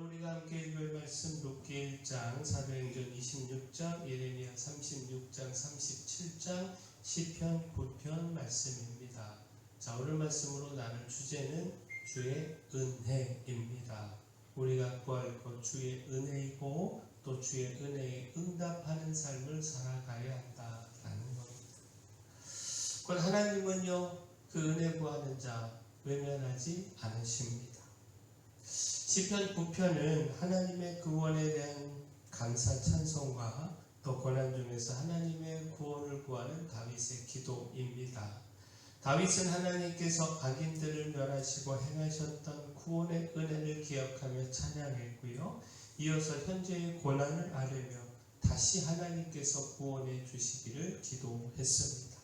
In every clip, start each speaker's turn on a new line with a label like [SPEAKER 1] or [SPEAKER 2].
[SPEAKER 1] 우리가 함께 읽을 말씀 룻기 1장, 사도행전 26장, 예레미야 36장, 37장, 시편 9편 말씀입니다. 자, 오늘 말씀으로 나눌 주제는 주의 은혜입니다. 우리가 구할 것 주의 은혜이고 또 주의 은혜에 응답하는 삶을 살아가야 한다라는 겁니다. 곧 하나님은요, 그 은혜 구하는 자 외면하지 않으십니다. 시편 9편은 하나님의 구원에 대한 감사 찬송과 또 고난 중에서 하나님의 구원을 구하는 다윗의 기도입니다. 다윗은 하나님께서 악인들을 멸하시고 행하셨던 구원의 은혜를 기억하며 찬양했고요. 이어서 현재의 고난을 앓으며 다시 하나님께서 구원해 주시기를 기도했습니다.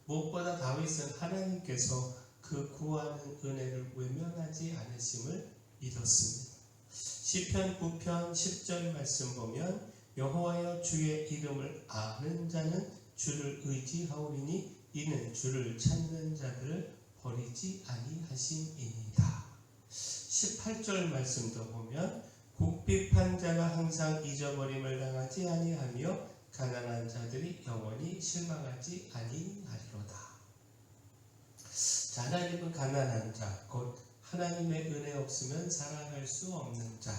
[SPEAKER 1] 무엇보다 다윗은 하나님께서 그 구하는 은혜를 외면하지 않으심을 믿었습니다. 시편 9편 10절 말씀 보면 여호와여 주의 이름을 아는 자는 주를 의지하오리니 이는 주를 찾는 자들을 버리지 아니하심이니이다. 18절 말씀도 보면 국비판 자가 항상 잊어버림을 당하지 아니하며 가난한 자들이 영원히 실망하지 아니하리로다. 자, 하나님은 가난한 자, 곧 하나님의 은혜 없으면 살아갈 수 없는 자,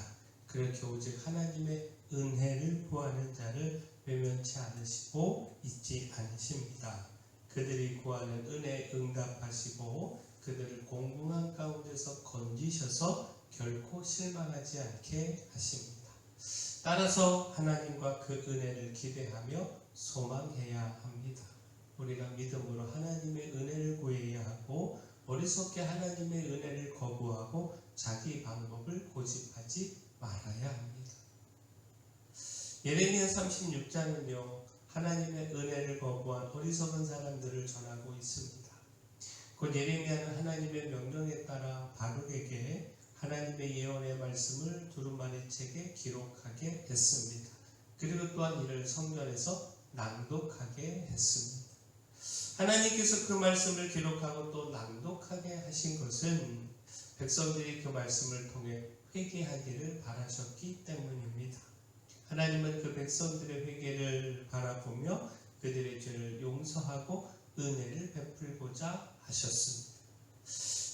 [SPEAKER 1] 그렇게 오직 하나님의 은혜를 구하는 자를 외면치 않으시고 잊지 않으십니다. 그들이 구하는 은혜에 응답하시고 그들을 공공한 가운데서 건지셔서 결코 실망하지 않게 하십니다. 따라서 하나님과 그 은혜를 기대하며 소망해야 합니다. 우리가 믿음으로 하나님의 은혜를 구해야 하고 어리석게 하나님의 은혜를 거부하고 자기 방법을 고집하지 말아야 합니다. 예레미야 36장은요, 하나님의 은혜를 거부한 어리석은 사람들을 전하고 있습니다. 곧 예레미야는 하나님의 명령에 따라 바룩에게 하나님의 예언의 말씀을 두루마리 책에 기록하게 했습니다. 그리고 또한 이를 성전에서 낭독하게 했습니다. 하나님께서 그 말씀을 기록하고 또 낭독하게 하신 것은 백성들이 그 말씀을 통해 회개하기를 바라셨기 때문입니다. 하나님은 그 백성들의 회개를 바라보며 그들의 죄를 용서하고 은혜를 베풀고자 하셨습니다.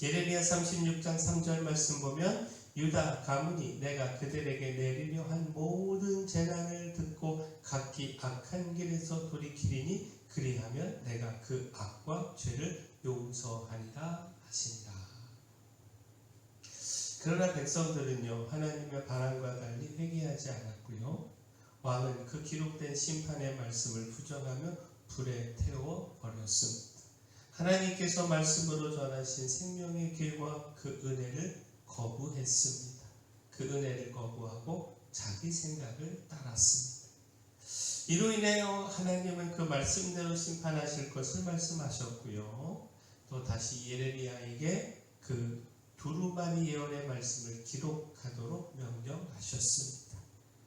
[SPEAKER 1] 예레미야 36장 3절 말씀 보면 유다 가문이 내가 그들에게 내리려 한 모든 재난을 듣고 각기 악한 길에서 돌이키리니 그리하면 내가 그 악과 죄를 용서하리라 하시니라. 그러나 백성들은요, 하나님의 바람과 달리 회개하지 않았고요. 왕은 그 기록된 심판의 말씀을 부정하며 불에 태워 버렸습니다. 하나님께서 말씀으로 전하신 생명의 길과 그 은혜를 거부했습니다. 그 은혜를 거부하고 자기 생각을 따랐습니다. 이로 인하여 하나님은 그 말씀대로 심판하실 것을 말씀하셨고요. 또 다시 예레미야에게 그 두루마리 예언의 말씀을 기록하도록 명령하셨습니다.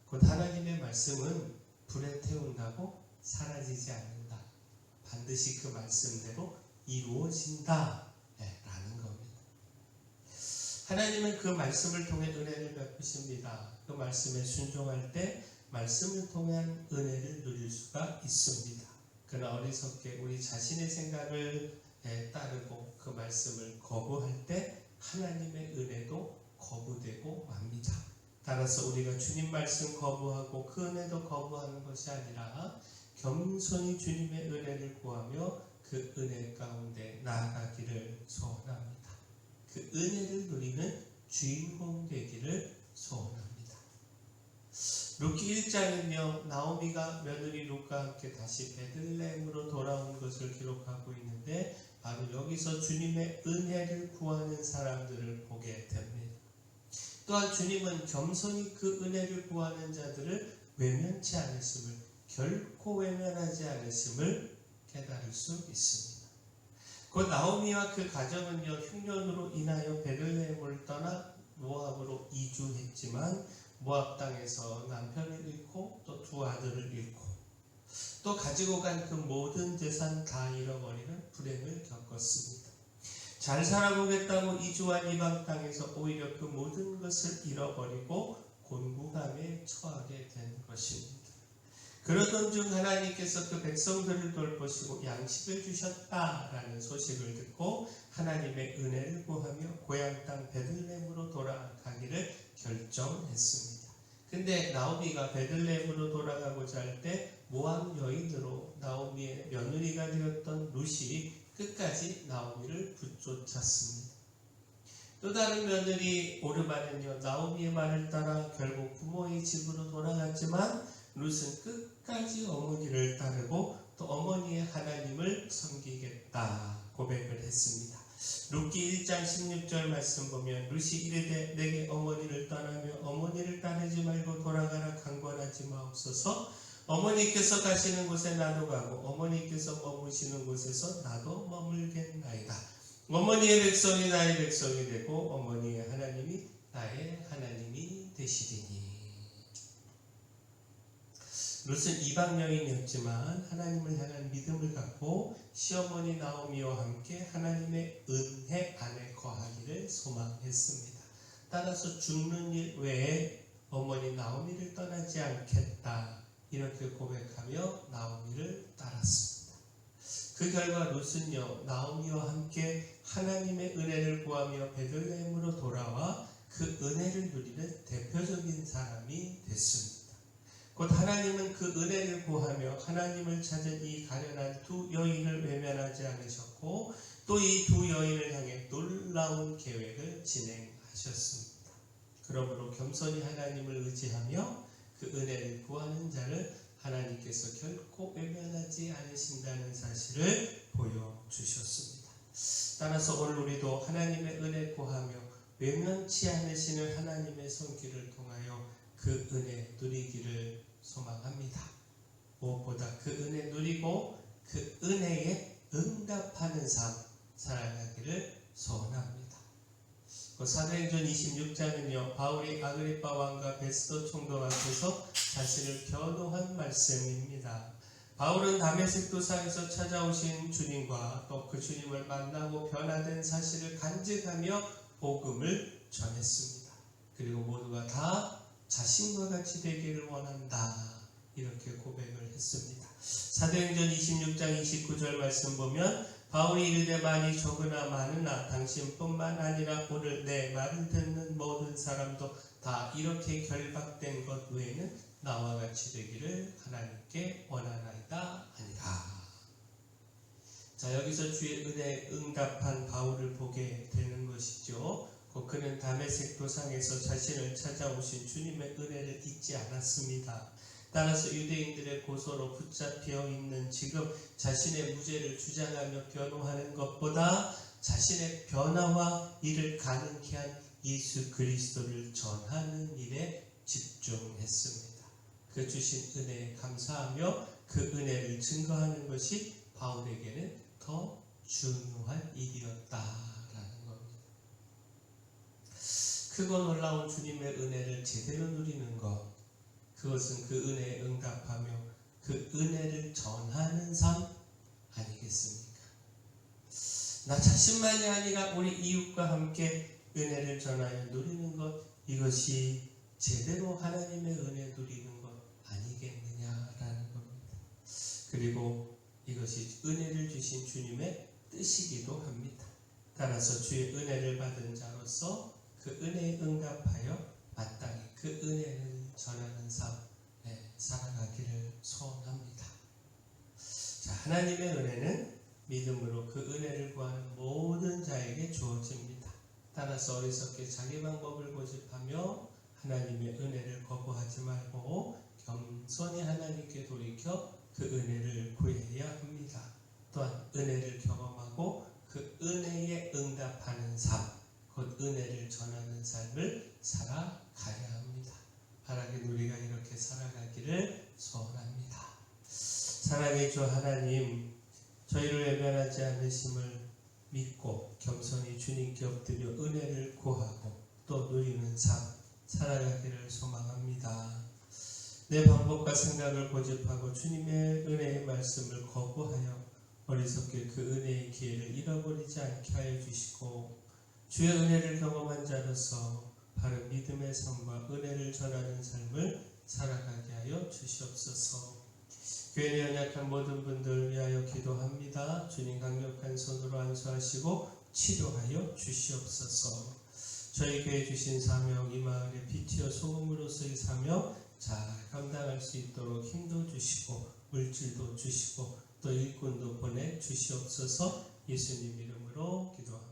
[SPEAKER 1] 곧 하나님의 말씀은 불에 태운다고 사라지지 않는다. 반드시 그 말씀대로 이루어진다 라는 겁니다. 하나님은 그 말씀을 통해 은혜를 베푸십니다. 그 말씀에 순종할 때 말씀을 통한 은혜를 누릴 수가 있습니다. 그러나 어리석게 우리 자신의 생각을 따르고 그 말씀을 거부할 때 하나님의 은혜도 거부되고 맙니다. 따라서 우리가 주님 말씀 거부하고 그 은혜도 거부하는 것이 아니라 겸손히 주님의 은혜를 구하며 그 은혜 가운데 나아가기를 소원합니다. 그 은혜를 누리는 주인공 되기를 소원합니다. 룻기 1장은요, 나오미가 며느리 룻과 함께 다시 베들레헴으로 돌아온 것을 기록하고 있는데 바로 여기서 주님의 은혜를 구하는 사람들을 보게 됩니다. 또한 주님은 겸손히 그 은혜를 구하는 자들을 외면치 않으심을, 결코 외면하지 않으심을 깨달을 수 있습니다. 곧 나오미와 그 가정은요, 흉년으로 인하여 베들레헴을 떠나 모압으로 이주했지만 모압 땅에서 남편을 잃고 또 두 아들을 잃고 또 가지고 간 그 모든 재산 다 잃어버리는 불행을 겪었습니다. 잘 살아보겠다고 이주한 이방 땅에서 오히려 그 모든 것을 잃어버리고 곤궁함에 처하게 된 것입니다. 그러던 중 하나님께서 그 백성들을 돌보시고 양식을 주셨다라는 소식을 듣고 하나님의 은혜를 구하며 고향 땅 베들레헴으로 돌아가기를 결정했습니다. 근데 나오미가 베들레헴으로 돌아가고자 할 때 모압 여인으로 나오미의 며느리가 되었던 룻이 끝까지 나오미를 붙쫓았습니다. 또 다른 며느리 오르바는요, 나오미의 말을 따라 결국 부모의 집으로 돌아갔지만 룻은 끝까지 어머니를 따르고 또 어머니의 하나님을 섬기겠다 고백을 했습니다. 룻기 1장 16절 말씀 보면 룻이 이르되 내게 어머니를 떠나며 어머니를 따르지 말고 돌아가라 강권하지 마옵소서. 어머니께서 가시는 곳에 나도 가고 어머니께서 머무시는 곳에서 나도 머물겠나이다. 어머니의 백성이 나의 백성이 되고 어머니의 하나님이 나의 하나님이 되시리니. 룻은 이방 여인이었지만 하나님을 향한 믿음을 갖고 시어머니 나오미와 함께 하나님의 은혜 안에 거하기를 소망했습니다. 따라서 죽는 일 외에 어머니 나오미를 떠나지 않겠다 이렇게 고백하며 나오미를 따랐습니다. 그 결과 룻은요, 나오미와 함께 하나님의 은혜를 구하며 베들레헴으로 돌아와 그 은혜를 누리는 대표적인 사람이 됐습니다. 곧 하나님은 그 은혜를 구하며 하나님을 찾은 이 가련한 두 여인을 외면하지 않으셨고 또 이 두 여인을 향해 놀라운 계획을 진행하셨습니다. 그러므로 겸손히 하나님을 의지하며 그 은혜를 구하는 자를 하나님께서 결코 외면하지 않으신다는 사실을 보여주셨습니다. 따라서 오늘 우리도 하나님의 은혜 구하며 외면치 않으시는 하나님의 손길을 통하여 그 은혜 누리기를 소망합니다. 무엇보다 그 은혜 누리고 그 은혜에 응답하는 삶 살아가기를 소원합니다. 사도행전 26장은요, 바울이 아그리빠 왕과 베스도 총독 앞에서 자신을 변호한 말씀입니다. 바울은 다메섹 도상에서 찾아오신 주님과 또 그 주님을 만나고 변화된 사실을 간증하며 복음을 전했습니다. 그리고 모두가 다 자신과 같이 되기를 원한다 이렇게 고백을 했습니다. 사도행전 26장 29절 말씀 보면 바울이 이르되 많이 적으나 많으나 당신뿐만 아니라 오늘 내 말을 듣는 모든 사람도 다 이렇게 결박된 것 외에는 나와 같이 되기를 하나님께 원하나이다 아니라. 자, 여기서 주의 은혜에 응답한 바울을 보게 되는 것이죠. 그는 다메섹 도상에서 자신을 찾아오신 주님의 은혜를 잊지 않았습니다. 따라서 유대인들의 고소로 붙잡혀 있는 지금 자신의 무죄를 주장하며 변호하는 것보다 자신의 변화와 이를 가능케 한 예수 그리스도를 전하는 일에 집중했습니다. 그 주신 은혜에 감사하며 그 은혜를 증거하는 것이 바울에게는 더 중요한 일이었다라는 겁니다. 크고 놀라운 주님의 은혜를 제대로 누리는 것, 그것은 그 은혜에 응답하며 그 은혜를 전하는 삶 아니겠습니까? 나 자신만이 아니라 우리 이웃과 함께 은혜를 전하여 누리는 것, 이것이 제대로 하나님의 은혜 누리는 것 아니겠느냐라는 겁니다. 그리고 이것이 은혜를 주신 주님의 뜻이기도 합니다. 따라서 주의 은혜를 받은 자로서 그 은혜에 응답하여 마땅히 그 은혜를 전하는 삶 살아가기를 소원합니다. 자, 하나님의 은혜는 믿음으로 그 은혜를 구하는 모든 자에게 주어집니다. 따라서 어리석게 자기 방법을 고집하며 하나님의 은혜를 거부하지 말고 겸손히 하나님께 돌이켜 그 은혜를 구해야 합니다. 또한 은혜를 경험하고 그 은혜에 응답하는 삶, 곧 은혜를 전하는 삶을 살아가야 합니다. 바라긴 우리가 이렇게 살아가기를 소원합니다. 사랑의 주 하나님, 저희를 외면하지 않으심을 믿고 겸손히 주님께 엎드려 은혜를 구하고 또 누리는 삶 살아가기를 소망합니다. 내 방법과 생각을 고집하고 주님의 은혜의 말씀을 거부하여 어리석게 그 은혜의 기회를 잃어버리지 않게 하여 주시고 주의 은혜를 경험한 자로서 바른 믿음의 삶과 은혜를 전하는 삶을 살아가게 하여 주시옵소서. 교회 내 연약한 모든 분들 위하여 기도합니다. 주님 강력한 손으로 안수하시고 치료하여 주시옵소서. 저희 교회 주신 사명, 이 마을의 빛이여 소금으로서의 사명 잘 감당할 수 있도록 힘도 주시고 물질도 주시고 또 일꾼도 보내 주시옵소서. 예수님 이름으로 기도합니다.